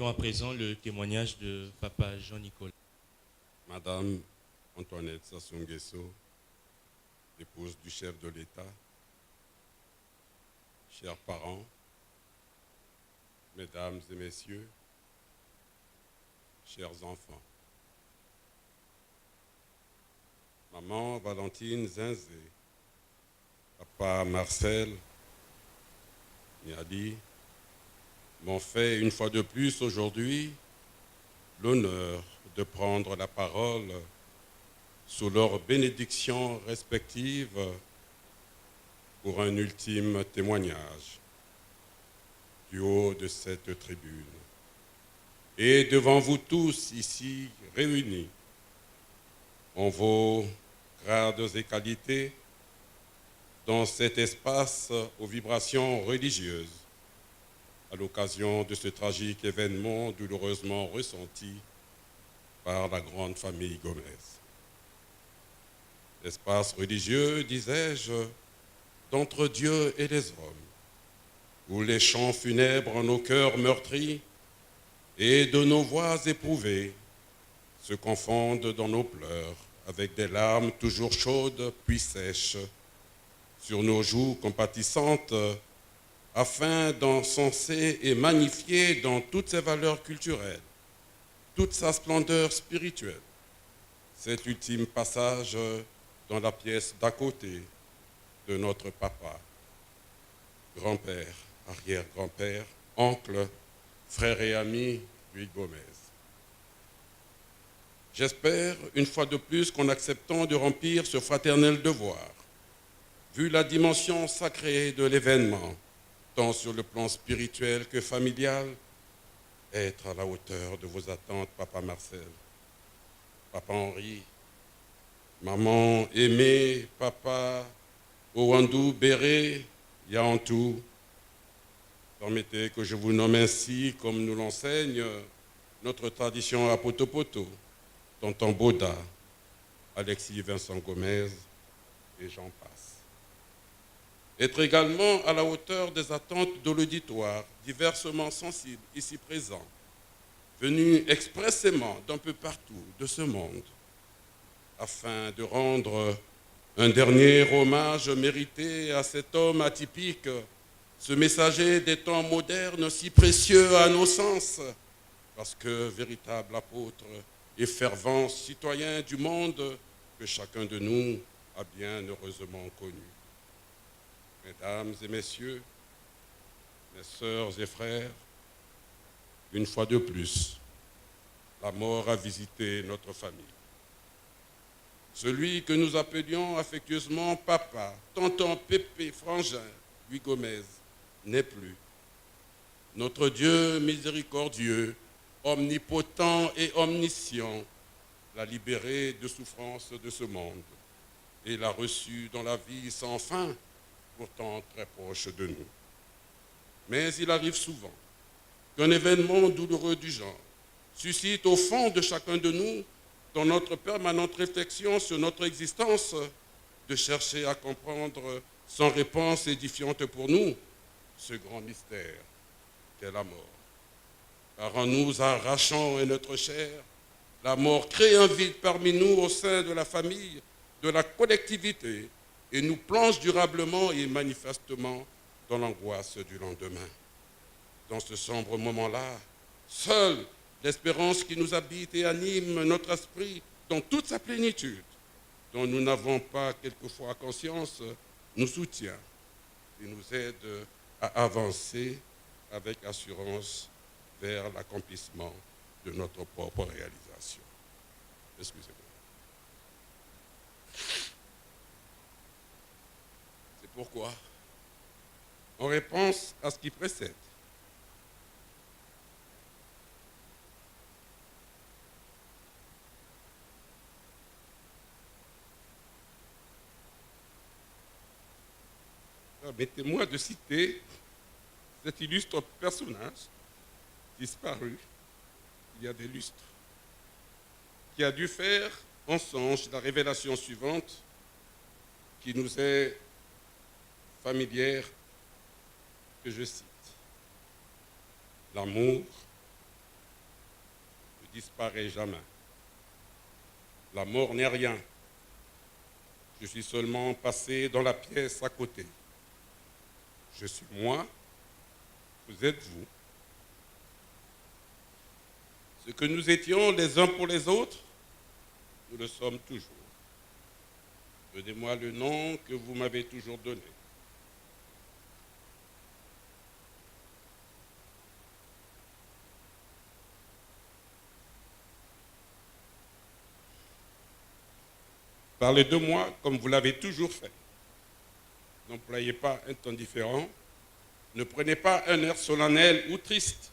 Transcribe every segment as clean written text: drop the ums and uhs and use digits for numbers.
Suivons à présent le témoignage de Papa Jean-Nicolas. Madame Antoinette Sassou Nguesso, épouse du chef de l'État, chers parents, mesdames et messieurs, chers enfants, maman Valentine Zinzé, papa Marcel Niadi m'ont fait une fois de plus aujourd'hui l'honneur de prendre la parole sous leurs bénédictions respectives pour un ultime témoignage du haut de cette tribune. Et devant vous tous ici réunis, en vos grades et qualités, dans cet espace aux vibrations religieuses, à l'occasion de ce tragique événement douloureusement ressenti par la grande famille Gomez. L'espace religieux, disais-je, d'entre Dieu et les hommes, où les chants funèbres en nos cœurs meurtris et de nos voix éprouvées se confondent dans nos pleurs avec des larmes toujours chaudes puis sèches sur nos joues compatissantes afin d'encenser et magnifier dans toutes ses valeurs culturelles, toute sa splendeur spirituelle, cet ultime passage dans la pièce d'à côté de notre papa, grand-père, arrière-grand-père, oncle, frère et ami, Louis Gomez. J'espère, une fois de plus, qu'en acceptant de remplir ce fraternel devoir, vu la dimension sacrée de l'événement, tant sur le plan spirituel que familial, être à la hauteur de vos attentes, Papa Marcel, Papa Henri, Maman Aimée, Papa Owandou Béré, Yaantou. Permettez que je vous nomme ainsi, comme nous l'enseigne notre tradition à Poto-Poto, Tonton Boda, Alexis Vincent Gomez, et j'en passe. Être également à la hauteur des attentes de l'auditoire, diversement sensible, ici présent, venu expressément d'un peu partout de ce monde, afin de rendre un dernier hommage mérité à cet homme atypique, ce messager des temps modernes si précieux à nos sens, parce que véritable apôtre et fervent citoyen du monde que chacun de nous a bien heureusement connu. Mesdames et messieurs, mes sœurs et frères, une fois de plus, la mort a visité notre famille. Celui que nous appelions affectueusement papa, tonton Pépé Frangin, Louis Gomez, n'est plus. Notre Dieu miséricordieux, omnipotent et omniscient, l'a libéré de souffrances de ce monde et l'a reçu dans la vie sans fin, pourtant très proche de nous. Mais il arrive souvent qu'un événement douloureux du genre suscite au fond de chacun de nous, dans notre permanente réflexion sur notre existence, de chercher à comprendre sans réponse édifiante pour nous ce grand mystère qu'est la mort. Car en nous arrachant à notre chair, la mort crée un vide parmi nous au sein de la famille, de la collectivité, et nous plonge durablement et manifestement dans l'angoisse du lendemain. Dans ce sombre moment-là, seule l'espérance qui nous habite et anime notre esprit dans toute sa plénitude, dont nous n'avons pas quelquefois conscience, nous soutient et nous aide à avancer avec assurance vers l'accomplissement de notre propre réalisation. Excusez-moi. C'est pourquoi, en réponse à ce qui précède, permettez-moi de citer cet illustre personnage disparu il y a des lustres, qui a dû faire en songe la révélation suivante qui nous est familière, que je cite. L'amour disparaît jamais. La mort n'est rien. Je suis seulement passé dans la pièce à côté. Je suis moi, vous êtes vous. Ce que nous étions les uns pour les autres, nous le sommes toujours. Donnez-moi le nom que vous m'avez toujours donné. Parlez de moi comme vous l'avez toujours fait. N'employez pas un ton différent. Ne prenez pas un air solennel ou triste.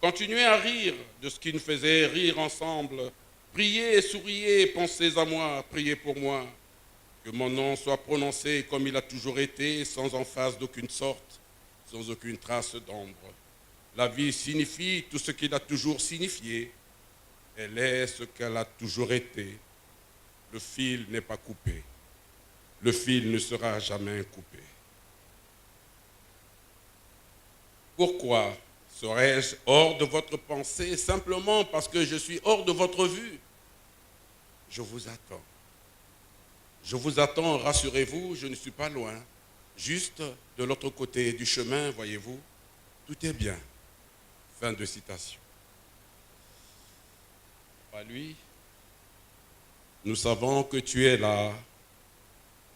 Continuez à rire de ce qui nous faisait rire ensemble. Priez, souriez, pensez à moi, priez pour moi. Que mon nom soit prononcé comme il a toujours été, sans emphase d'aucune sorte, sans aucune trace d'ombre. La vie signifie tout ce qu'il a toujours signifié. Elle est ce qu'elle a toujours été. Le fil n'est pas coupé. Le fil ne sera jamais coupé. Pourquoi serais-je hors de votre pensée simplement parce que je suis hors de votre vue? Je vous attends. Je vous attends, rassurez-vous, je ne suis pas loin. Juste de l'autre côté du chemin, voyez-vous, tout est bien. Fin de citation. Pas lui. Nous savons que tu es là,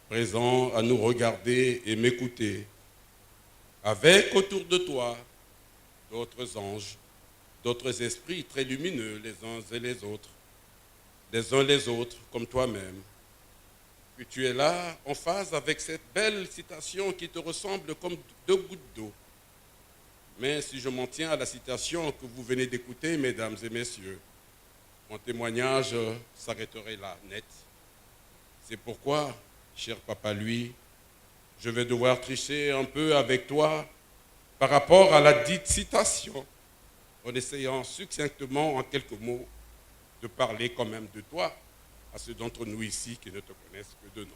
présent à nous regarder et m'écouter, avec autour de toi d'autres anges, d'autres esprits très lumineux les uns et les autres comme toi-même. Que tu es là en phase avec cette belle citation qui te ressemble comme deux gouttes d'eau. Mais si je m'en tiens à la citation que vous venez d'écouter, mesdames et messieurs, mon témoignage s'arrêterait là, net. C'est pourquoi, cher papa Louis, je vais devoir tricher un peu avec toi par rapport à la dite citation, en essayant succinctement, en quelques mots, de parler quand même de toi à ceux d'entre nous ici qui ne te connaissent que de nom.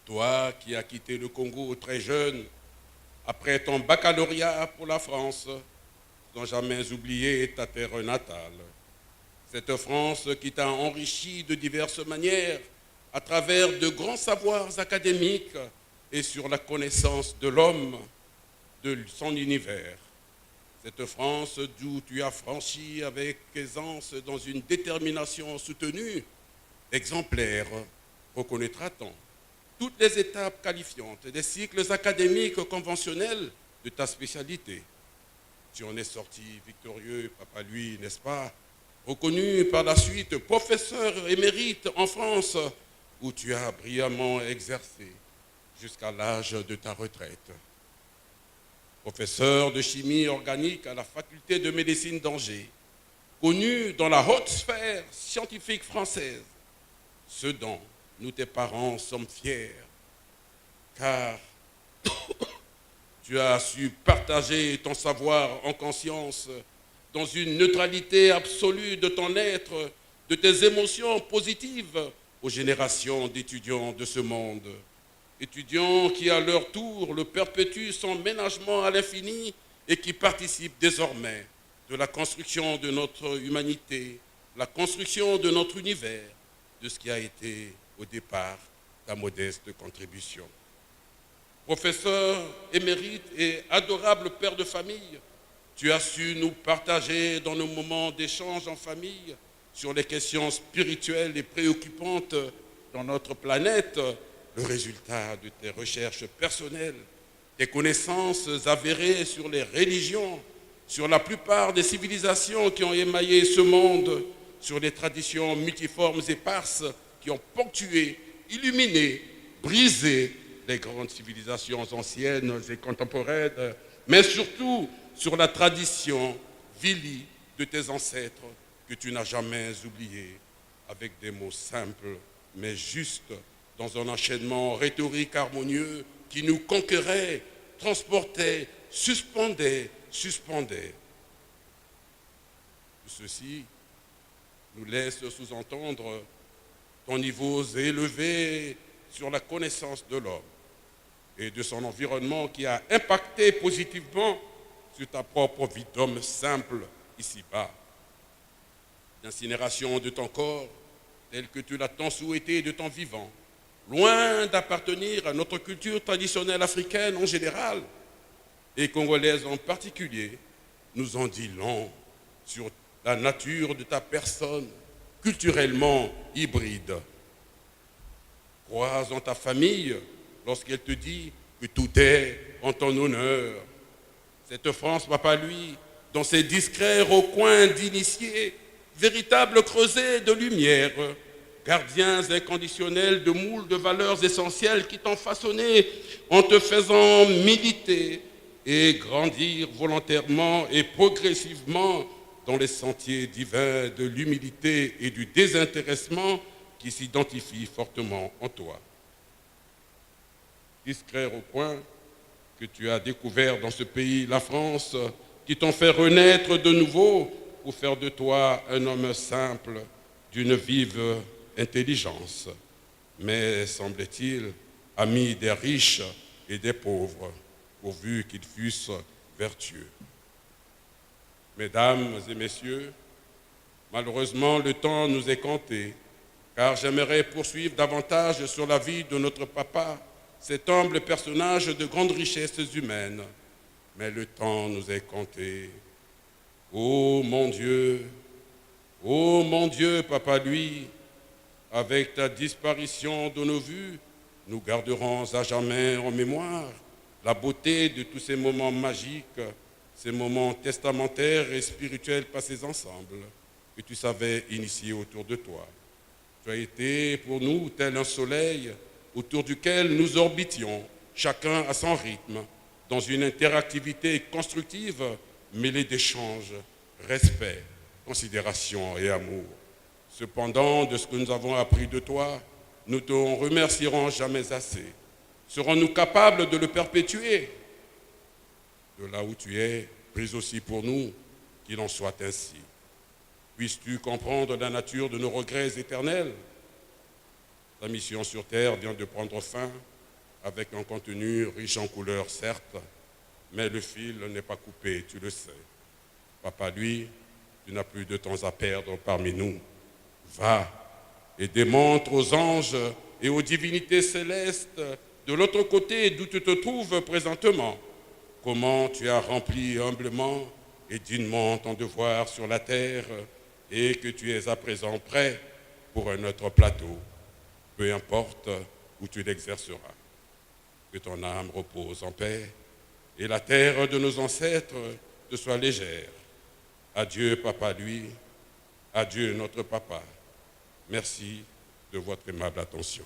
Toi qui as quitté le Congo très jeune, après ton baccalauréat pour la France, sans jamais oublier ta terre natale. Cette France qui t'a enrichi de diverses manières à travers de grands savoirs académiques et sur la connaissance de l'homme, de son univers. Cette France d'où tu as franchi avec aisance dans une détermination soutenue, exemplaire, reconnaîtra-t-on, toutes les étapes qualifiantes des cycles académiques conventionnels de ta spécialité. Tu en es sorti victorieux, papa Louis, n'est-ce pas? Reconnu par la suite professeur émérite en France, où tu as brillamment exercé jusqu'à l'âge de ta retraite. Professeur de chimie organique à la faculté de médecine d'Angers, connu dans la haute sphère scientifique française, ce dont nous, tes parents, sommes fiers, car tu as su partager ton savoir en conscience dans une neutralité absolue de ton être, de tes émotions positives aux générations d'étudiants de ce monde. Étudiants qui, à leur tour, le perpétuent sans ménagement à l'infini et qui participent désormais de la construction de notre humanité, la construction de notre univers, de ce qui a été au départ ta modeste contribution. Professeur émérite et adorable père de famille, tu as su nous partager dans nos moments d'échange en famille sur les questions spirituelles et préoccupantes dans notre planète, le résultat de tes recherches personnelles, tes connaissances avérées sur les religions, sur la plupart des civilisations qui ont émaillé ce monde, sur les traditions multiformes et éparses qui ont ponctué, illuminé, brisé les grandes civilisations anciennes et contemporaines, mais surtout sur la tradition vilie de tes ancêtres que tu n'as jamais oubliée, avec des mots simples mais justes, dans un enchaînement rhétorique harmonieux qui nous conquérait, transportait, suspendait. Ceci nous laisse sous-entendre ton niveau élevé sur la connaissance de l'homme et de son environnement qui a impacté positivement sur ta propre vie d'homme simple ici-bas, d'incinération de ton corps, tel que tu l'as tant souhaité de ton vivant, loin d'appartenir à notre culture traditionnelle africaine en général et congolaise en particulier, nous en dit long sur la nature de ta personne culturellement hybride. Crois en ta famille lorsqu'elle te dit que tout est en ton honneur. Cette France, papa, lui, dans ses discrets recoins d'initiés, véritables creusets de lumière, gardiens inconditionnels de moules de valeurs essentielles qui t'ont façonné en te faisant militer et grandir volontairement et progressivement dans les sentiers divins de l'humilité et du désintéressement qui s'identifient fortement en toi. Discrets recoins que tu as découverts dans ce pays, la France, qui t'ont fait renaître de nouveau pour faire de toi un homme simple, d'une vive intelligence, mais, semble-t-il, ami des riches et des pauvres, pourvu qu'ils fussent vertueux. Mesdames et messieurs, malheureusement, le temps nous est compté, car j'aimerais poursuivre davantage sur la vie de notre papa, cet humble personnage de grandes richesses humaines. Mais le temps nous est compté. Oh mon Dieu, papa lui, avec ta disparition de nos vues, nous garderons à jamais en mémoire la beauté de tous ces moments magiques, ces moments testamentaires et spirituels passés ensemble, que tu savais initier autour de toi. Tu as été pour nous tel un soleil autour duquel nous orbitions, chacun à son rythme, dans une interactivité constructive mêlée d'échanges, respect, considération et amour. Cependant, de ce que nous avons appris de toi, nous te remercierons jamais assez. Serons-nous capables de le perpétuer? De là où tu es, prise aussi pour nous, qu'il en soit ainsi. Puisses-tu comprendre la nature de nos regrets éternels? Ta mission sur terre vient de prendre fin avec un contenu riche en couleurs, certes, mais le fil n'est pas coupé, tu le sais. Papa, lui, tu n'as plus de temps à perdre parmi nous. Va et démontre aux anges et aux divinités célestes de l'autre côté d'où tu te trouves présentement comment tu as rempli humblement et dignement ton devoir sur la terre et que tu es à présent prêt pour un autre plateau, peu importe où tu l'exerceras. Que ton âme repose en paix et la terre de nos ancêtres te soit légère. Adieu, papa, lui. Adieu, notre papa. Merci de votre aimable attention.